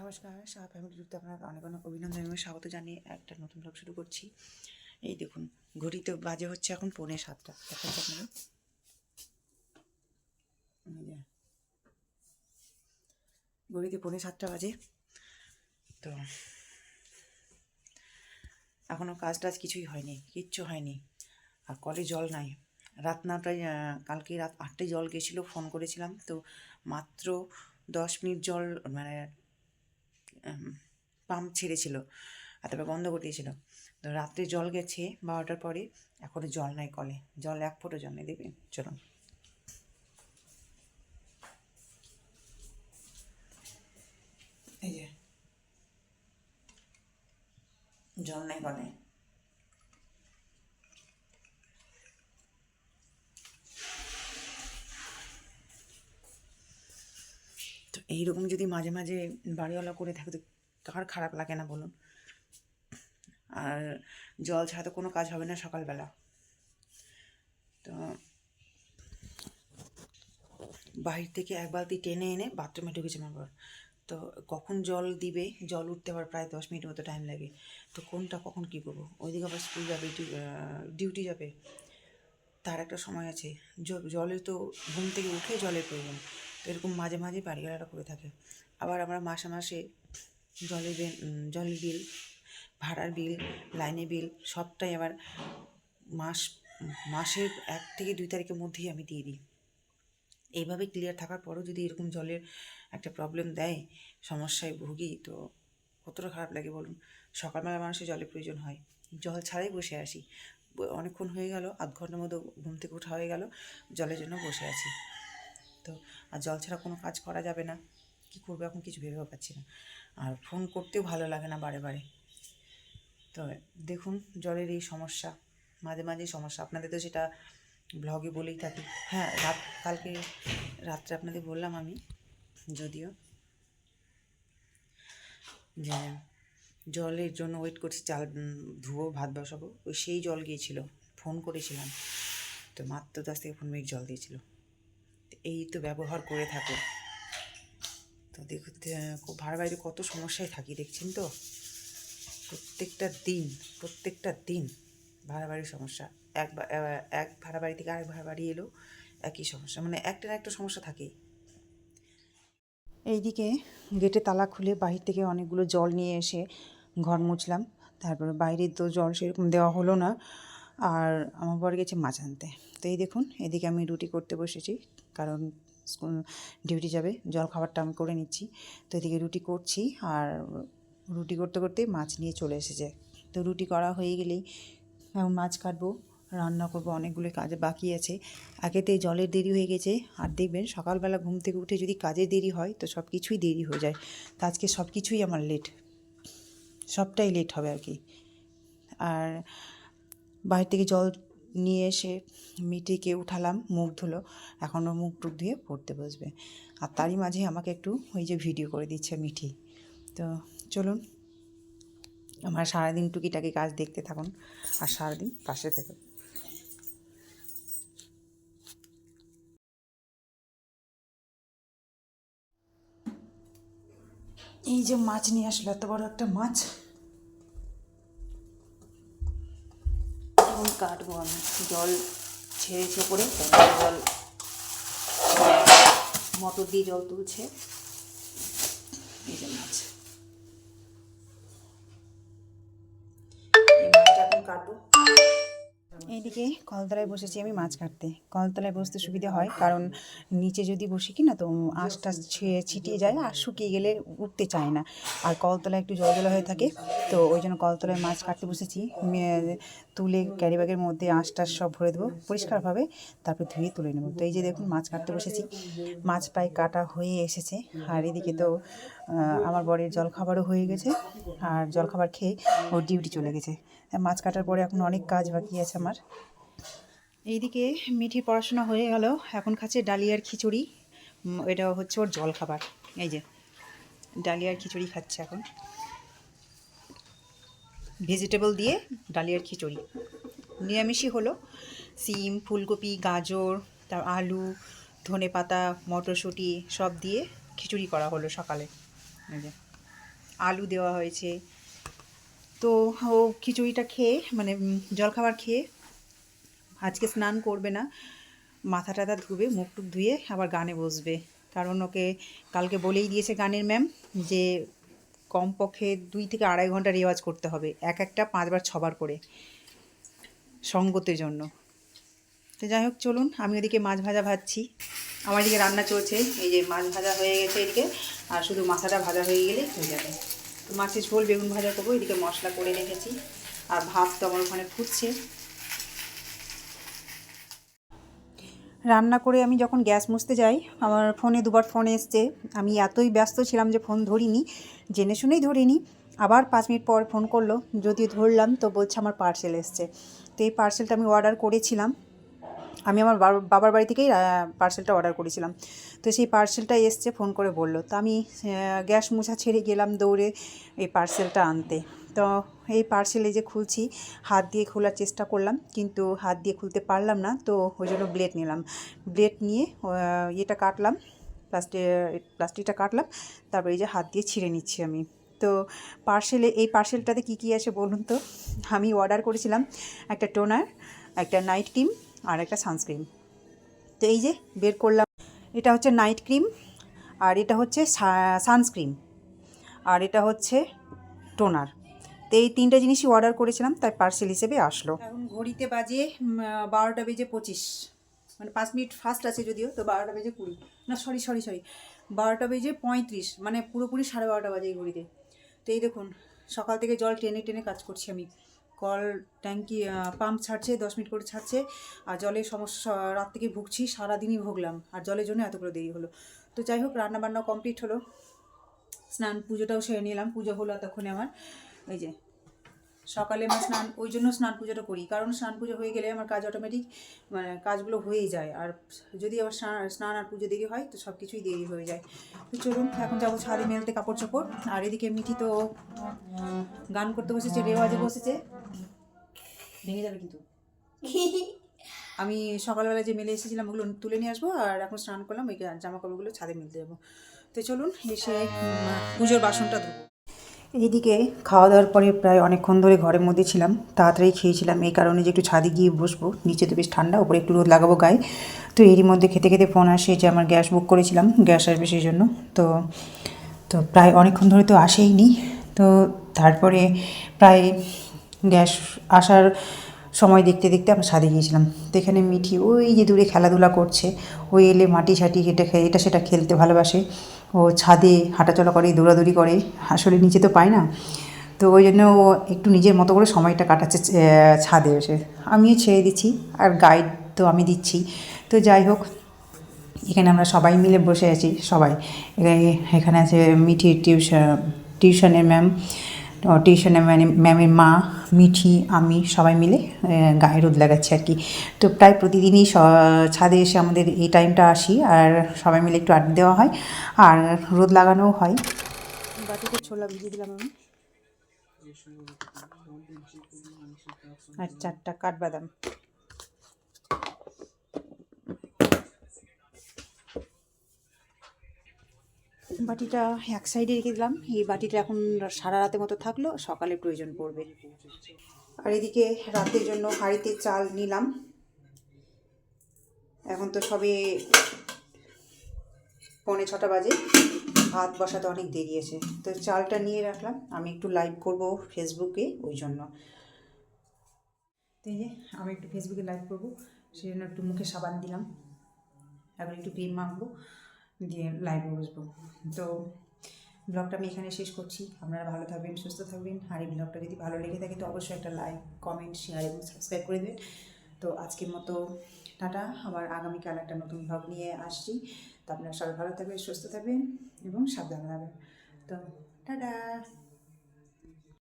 নমস্কার, শাহ ফ্যামিলি গ্রুপতে আপনার অনেক অনেক অভিনন্দন এবং স্বাগত জানিয়ে একটা নতুন ব্লগ শুরু করছি। এই দেখুন, ঘড়িতে বাজে হচ্ছে এখন 6:45 দেখাচ্ছে আপনাদের। ঘড়িতে 6:45 বাজে। তো এখনও কাজ টাজ কিছুই হয়নি, কিচ্ছু হয়নি। আর কলে জল নাই। রাত না প্রায় কালকে রাত 8টায় জল গেছিলো, ফোন করেছিলাম তো মাত্র 10 মিনিট জল মানে পাম্প ছেড়েছিল আর তারপরে বন্ধ করে দিয়েছিল। তো রাত্রে জল গেছে 12টার পরে, এখনও জল নাই কলে, জল এক ফোঁটা জল নেই। দেখবেন, চলুন। এই যে জল নাই কলে। তো এইরকম যদি মাঝে মাঝে বাড়িওয়ালা করে থাকে তো কার খারাপ লাগে না বলুন। আর জল ছাড়া তো কোনো কাজ হবে না সকালবেলা। তো বাহির থেকে এক বালতি টেনে এনে বাথরুমে ঢুকেছে আমার বর। তো কখন জল দিবে, জল উঠতে আবার প্রায় 10 মিনিট মতো টাইম লাগে। তো কোনটা কখন কী করবো, ওইদিকে আবার স্কুল যাবে, ডিউটি যাবে, তার একটা সময় আছে। জলের তো ঘুম থেকে উঠে জলের প্রয়োজন। তো এরকম মাঝে মাঝে বাড়িওয়ালারা করে থাকে। আবার আমরা মাসে মাসে জলের বিল, ভাড়ার বিল, লাইনের বিল সবটাই আবার মাসের 1 থেকে 2 তারিখের মধ্যেই আমি দিয়ে দিই। এইভাবে ক্লিয়ার থাকার পরও যদি এরকম জলের একটা প্রবলেম দেয়, সমস্যায় ভুগি, তো কতটা খারাপ লাগে বলুন। সকালবেলা মানুষের জলের প্রয়োজন হয়, জল ছাড়াই বসে আসি। অনেকক্ষণ হয়ে গেল, আধ ঘন্টার মতো ঘুম থেকে ওঠা হয়ে গেল, জলের জন্য বসে আছি। তো আর জল ছাড়া কোনো কাজ করা যাবে না, কী করবো এখন কিছু ভেবেও পাচ্ছি না। আর ফোন করতেও ভালো লাগে না বারে বারে। তো দেখুন, জলের এই সমস্যা, মাঝে মাঝে সমস্যা, আপনাদের তো সেটা ব্লগে বলেই থাকি। হ্যাঁ, কালকে রাত্রে আপনাদের বললাম আমি, যদিও যে জলের জন্য ওয়েট করছি, চাল ধুবো, ভাত বসাবো, ওই সেই জল গিয়েছিল, ফোন করেছিলাম তো মাত্র 10 থেকে 15 মিনিট জল দিয়েছিল। এই তো ব্যবহার করে থাকো। তো দেখুন, ভাড়া বাড়িতে কত সমস্যায় থাকি দেখছেন তো। প্রত্যেকটা দিন ভাড়া বাড়ির সমস্যা। এক ভাড়া বাড়ি থেকে আরেক ভাড়া বাড়ি এলো, একই সমস্যা, মানে একটা না একটা সমস্যা থাকেই। এইদিকে গেটে তালা খুলে বাহির থেকে অনেকগুলো জল নিয়ে এসে ঘর মুছলাম। তারপরে বাইরের তো জল সেরকম দেওয়া হলো না। আর আমার বর গেছে মাছ আনতে। তো এই দেখুন, এদিকে আমি রুটি করতে বসেছি, কারণ ডিউটি যাবে, জল খাবারটা আমি করে নিচ্ছি। তো এদিকে রুটি করছি, আর রুটি করতে করতে মাছ নিয়ে চলে এসেছে। তো রুটি করা হয়ে গেলেই এখন মাছ কাটবো, রান্না করবো, অনেকগুলো কাজ বাকি আছে। আগেতে জলের দেরি হয়ে গেছে, আর দেখবেন সকালবেলা ঘুম থেকে উঠে যদি কাজে দেরি হয় তো সব কিছুই দেরি হয়ে যায়। তো আজকে সব কিছুই আমার লেট, সবটাই লেট হবে আর কি। আর বাইরে থেকে জল নিয়ে এসে মিটিকে উঠালাম, মুখ ধুলো, এখনও মুখ টুক ধুয়ে পড়তে বসবে। আর তারই মাঝে আমাকে একটু ওই যে ভিডিও করে দিচ্ছে মিঠি। তো চলুন, আমার সারাদিন টুকিটাকি কাজ দেখতে থাকুন আর সারাদিন পাশে থাকুন। এই যে মাছ নিয়ে আসলো, এত বড় একটা মাছ, এখন কাটবো আমি। জল ছেড়েছে পরে, জল মোটর দিয়ে জল তুলছে। এই যে মাছ, এই মাছটা এখন কাটবো। এইদিকে কলতলায় বসেছি আমি মাছ কাটতে। কলতলায় বসতে সুবিধা হয়, কারণ নিচে যদি বসি কি না তো আঁশটা ছিটিয়ে যায় আর শুকিয়ে গেলে উঠতে চায় না। আর কলতলায় একটু জলজলা হয়ে থাকে, তো ওই জন্য কলতলায় মাছ কাটতে বসেছি। তুলে ক্যারি ব্যাগের মধ্যে আঁশটা সব ভরে দেবো পরিষ্কারভাবে, তারপর ধুয়ে তুলে নেবো। তো এই যে দেখুন, মাছ কাটতে বসেছি, মাছ প্রায় কাটা হয়ে এসেছে। আর এদিকে তো আমার বরের জলখাবারও হয়ে গেছে, আর জলখাবার খেয়ে ওর ডিউটি চলে গেছে। মাছ কাটার পরে এখন অনেক কাজ বাকি আছে আমার। এইদিকে মিঠির পড়াশোনা হয়ে গেল, এখন খাচ্ছে ডালিয়ার খিচুড়ি। এটা হচ্ছে ওর জলখাবার। এই যে ডালিয়ার খিচুড়ি খাচ্ছে এখন, ভেজিটেবল দিয়ে ডালিয়ার খিচুড়ি। নিরামিষই হলো, সিম, ফুলকপি, গাজর, তার আলু, ধনেপাতা, মটরশুঁটি সব দিয়ে খিচুড়ি করা হলো সকালে। এই যে আলু দেওয়া হয়েছে। তো ও খিচুড়িটা খেয়ে মানে জলখাবার খেয়ে আজকে স্নান করবে না, মাথা টাথা ধুবে, মুখ টুক ধুয়ে আবার গানে বসবে। কারণ ওকে কালকে বলেই দিয়েছে গানের ম্যাম যে কমপক্ষে 2 থেকে 2.5 ঘন্টা রেওয়াজ করতে হবে, একটা 5 বার 6 বার করে, সঙ্গতের জন্য। তো যাই হোক চলুন, আমি ওদিকে মাছ ভাজা ভাজছি, আমার এদিকে রান্না চলছে। এই যে মাছ ভাজা হয়ে গেছে এদিকে, আর শুধু মাথাটা ভাজা হয়ে গেলেই হয়ে যাবে। তো মাছের ঝোল বেগুন ভাজা করবো, এদিকে মশলা করে রেখেছি, আর ভাত তো আমার ওখানে ফুটছে। রান্না করে আমি যখন গ্যাস মুছতে যাই, আমার ফোনে 2বার ফোন এসছে। আমি এতই ব্যস্ত ছিলাম যে ফোন ধরিনি, জেনে শুনেই ধরিনি। আবার 5 মিনিট পর ফোন করলো, যদিও ধরলাম তো বলছে আমার পার্সেল এসছে। তো এই পার্সেলটা আমি অর্ডার করেছিলাম, আমি আমার বাবার বাড়ি থেকেই পার্সেলটা অর্ডার করেছিলাম। তো সেই পার্সেলটা এসছে, ফোন করে বললো। তো আমি গ্যাস মোছা ছেড়ে গেলাম দৌড়ে এই পার্সেলটা আনতে। তো এই পার্সেলে যে খুলছি, হাত দিয়ে খোলার চেষ্টা করলাম, কিন্তু হাত দিয়ে খুলতে পারলাম না। তো ওই জন্য ব্লেড নিলাম, ব্লেড নিয়ে এটা কাটলাম, প্লাস্টিকটা কাটলাম, তারপরে এই যে হাত দিয়ে ছিঁড়ে নিচ্ছি আমি। তো এই পার্সেলটাতে কী কী আছে বলুন তো। আমি অর্ডার করেছিলাম একটা টোনার, একটা নাইট ক্রিম, আর একটা সানস্ক্রিন। তো এই যে বের করলাম, এটা হচ্ছে নাইট ক্রিম, আর এটা হচ্ছে সানস্ক্রিন, আর এটা হচ্ছে টোনার। তো এই 3টা জিনিসই অর্ডার করেছিলাম, তাই পার্সেল হিসেবে আসলো। এখন ঘড়িতে বাজে 12টা বেজে 25, মানে 5 মিনিট ফাস্ট আছে যদিও, তো 12টা বেজে 20, না সরি 12টা বেজে 35, মানে পুরোপুরি 12:30 বাজে এই ঘড়িতে। তো এই দেখুন, সকাল থেকে জল টেনে টেনে কাজ করছি আমি। কল ট্যাঙ্কি পাম্প ছাড়ছে, 10 মিনিট করে ছাড়ছে, আর জলের সমস্যা রাত থেকে ভুগছি, সারাদিনই ভুগলাম, আর জলের জন্য এতগুলো দেরি হলো। তো যাই হোক, রান্নাবান্না কমপ্লিট হলো, স্নান পুজোটাও সেরে নিলাম। পুজো হলো তখনই আমার, এই যে সকালে আমার স্নান, ওই জন্য স্নান পুজোটা করি, কারণ স্নান পুজো হয়ে গেলে আমার কাজ অটোমেটিক, মানে কাজগুলো হয়েই যায়। আর যদি আবার স্নান আর পুজো দেরি হয় তো সব কিছুই দেরি হয়ে যায়। তো চলুন, এখন যাবো ছাদে মেলতে কাপড় চোপড়। আর এদিকে মিঠি তো গান করতে বসেছে, রেওয়াজে বসেছে, ভেঙে যাবে কিন্তু। আমি সকালবেলা যে মেলে এসেছিলাম ওগুলো তুলে নিয়ে আসবো, আর এখন স্নান করলাম, ওই জামা কাপড়গুলো ছাদে মেলতে যাবো। তো চলুন, এসে পুজোর বাসনটা ধোবো। এইদিকে খাওয়া দাওয়ার পরে প্রায় অনেকক্ষণ ধরে ঘরের মধ্যে ছিলাম, তাড়াতাড়ি খেয়েছিলাম এই কারণে যে একটু ছাদে গিয়ে বসবো, নিচে তো বেশ ঠান্ডা, উপরে একটু রোদ লাগাবো গায়ে। তো এরই মধ্যে খেতে খেতে ফোন আসে যে আমার গ্যাস বুক করেছিলাম, গ্যাস আসবে সেই জন্য। তো তো প্রায় অনেকক্ষণ ধরে তো আসেইনি। তো তারপরে প্রায় গ্যাস আসার সময় দেখতে দেখতে আমরা ছাদে গিয়েছিলাম। তো এখানে মিঠি ওই যে দূরে খেলাধুলা করছে, ওই এলে মাটি ছাটি এটা সেটা খেলতে ভালোবাসে, ও ছাদে হাঁটাচলা করে, দৌড়াদৌড়ি করে, আসলে নিচে তো পায় না। তো ওই জন্য ও একটু নিজের মতো করে সময়টা কাটাচ্ছে ছাদে এসে, আমিও ছেড়ে দিচ্ছি, আর গাইড তো আমি দিচ্ছি। তো যাই হোক, এখানে আমরা সবাই মিলে বসে আছি, সবাই এখানে আছে মিঠির টিউশনের ম্যাম, টিউশনের ম্যামের মা, মিঠি, আমি সবাই মিলে গায়ে রোদ লাগাচ্ছি আর কি। তো প্রায় প্রতিদিনই ছাদে এসে আমাদের এই টাইমটা আসি, আর সবাই মিলে একটু আড্ডা দেওয়া হয়, আর রোদ লাগানোও হয়। বাটিতে ছোলা ভিজিয়ে দিলাম আমি, আর 4টা কাঠবাদাম। বাটিটা এক সাইডে রেখে দিলাম, এই বাটিটা এখন সারা রাতের মতো থাকলো, সকালে প্রয়োজন পড়বে। আর এদিকে রাতের জন্য হাঁড়িতে চাল নিলাম, এখন তো সবে 5:45 বাজে, ভাত বসাতে অনেক দেরি আছে। তো চালটা নিয়ে রাখলাম, আমি একটু লাইভ করব ফেসবুকে, ওই জন্য। তো এই যে আমি একটু ফেসবুকে লাইভ করবো, সেই জন্য একটু মুখে সাবান দিলাম, এখন একটু ক্রিম মাখবো, দিয়ে লাইভে বসবো। তো ব্লগটা আমি এখানে শেষ করছি। আপনারা ভালো থাকবেন, সুস্থ থাকবেন, আর এই ব্লগটা যদি ভালো লেগে থাকে তো অবশ্যই একটা লাইক, কমেন্ট, শেয়ার এবং সাবস্ক্রাইব করে দেবেন। তো আজকের মতো টাটা, আবার আগামীকাল একটা নতুন ব্লগ নিয়ে আসছি। তো আপনারা সবাই ভালো থাকবেন, সুস্থ থাকবেন এবং সাবধানে থাকবেন। তো টাটা।